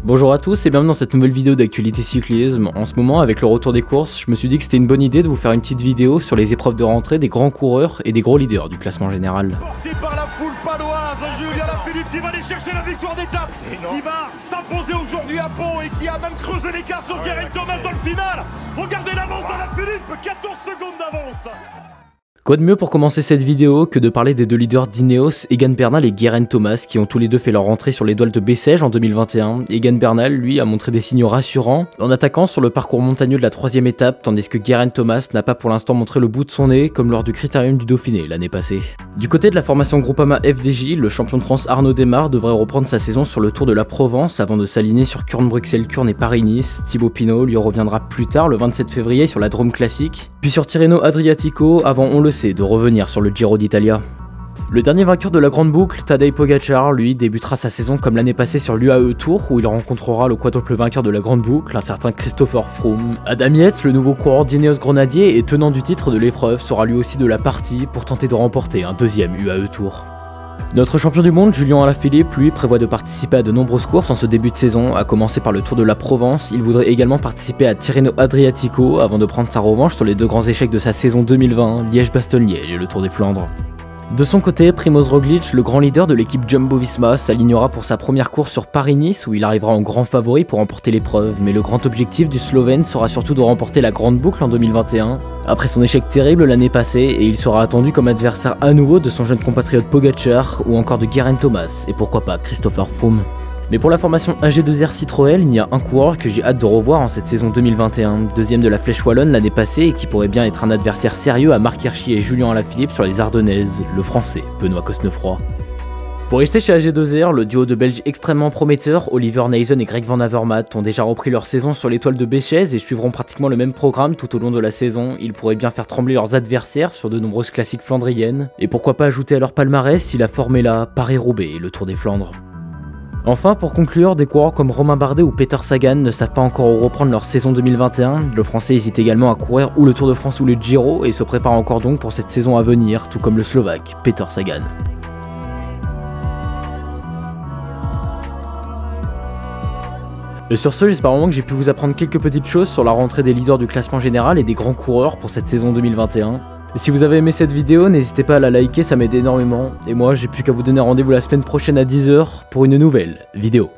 Bonjour à tous et bienvenue dans cette nouvelle vidéo d'actualité cyclisme. En ce moment, avec le retour des courses, je me suis dit que c'était une bonne idée de vous faire une petite vidéo sur les épreuves de rentrée des grands coureurs et des gros leaders du classement général. Porté par la foule paloise, Julien Alaphilippe qui va aller chercher la victoire d'étape, qui va s'imposer aujourd'hui à Pau et qui a même creusé l'écart sur Geraint Thomas dans le final. Regardez l'avance d'Alaphilippe, 14 secondes d'avance. Quoi de mieux pour commencer cette vidéo que de parler des deux leaders d'Ineos, Egan Bernal et Geraint Thomas, qui ont tous les deux fait leur rentrée sur l'étoile de Bessèges en 2021. Egan Bernal, lui, a montré des signaux rassurants en attaquant sur le parcours montagneux de la 3ème étape, tandis que Geraint Thomas n'a pas pour l'instant montré le bout de son nez, comme lors du Critérium du Dauphiné l'année passée. Du côté de la formation Groupama FDJ, le champion de France Arnaud Démare devrait reprendre sa saison sur le Tour de la Provence avant de s'aligner sur Kuurne-Bruxelles-Kuurne et Paris-Nice. Thibaut Pinot lui reviendra plus tard, le 27 février, sur la Drôme Classique, puis sur Tirreno Adriatico, avant, on le sait, de revenir sur le Giro d'Italia. Le dernier vainqueur de la grande boucle, Tadej Pogačar, lui, débutera sa saison comme l'année passée sur l'UAE Tour, où il rencontrera le quadruple vainqueur de la grande boucle, un certain Christopher Froome. Adam Yates, le nouveau coureur d'Ineos Grenadier et tenant du titre de l'épreuve, sera lui aussi de la partie pour tenter de remporter un deuxième UAE Tour. Notre champion du monde, Julien Alaphilippe, lui, prévoit de participer à de nombreuses courses en ce début de saison, à commencer par le Tour de la Provence. Il voudrait également participer à Tirreno Adriatico avant de prendre sa revanche sur les deux grands échecs de sa saison 2020, Liège-Bastogne-Liège et le Tour des Flandres. De son côté, Primož Roglič, le grand leader de l'équipe Jumbo-Visma, s'alignera pour sa première course sur Paris-Nice où il arrivera en grand favori pour remporter l'épreuve, mais le grand objectif du Slovène sera surtout de remporter la grande boucle en 2021, après son échec terrible l'année passée, et il sera attendu comme adversaire à nouveau de son jeune compatriote Pogačar ou encore de Geraint Thomas, et pourquoi pas Christopher Froome. Mais pour la formation AG2R Citroën, il y a un coureur que j'ai hâte de revoir en cette saison 2021, deuxième de la Flèche Wallonne l'année passée et qui pourrait bien être un adversaire sérieux à Marc Hirschi et Julien Alaphilippe sur les Ardennaises, le français Benoît Cosnefroy. Pour rester chez AG2R, le duo de Belges extrêmement prometteurs, Oliver Neijsen et Greg Van Avermaet, ont déjà repris leur saison sur l'étoile de Bessèges et suivront pratiquement le même programme tout au long de la saison. Ils pourraient bien faire trembler leurs adversaires sur de nombreuses classiques flandriennes, et pourquoi pas ajouter à leur palmarès si la forme est là, Paris-Roubaix et le Tour des Flandres. Enfin, pour conclure, des coureurs comme Romain Bardet ou Peter Sagan ne savent pas encore où reprendre leur saison 2021. Le français hésite également à courir ou le Tour de France ou le Giro et se prépare encore donc pour cette saison à venir, tout comme le Slovaque Peter Sagan. Et sur ce, j'espère vraiment que j'ai pu vous apprendre quelques petites choses sur la rentrée des leaders du classement général et des grands coureurs pour cette saison 2021. Et si vous avez aimé cette vidéo, n'hésitez pas à la liker, ça m'aide énormément. Et moi, j'ai plus qu'à vous donner rendez-vous la semaine prochaine à 10 h pour une nouvelle vidéo.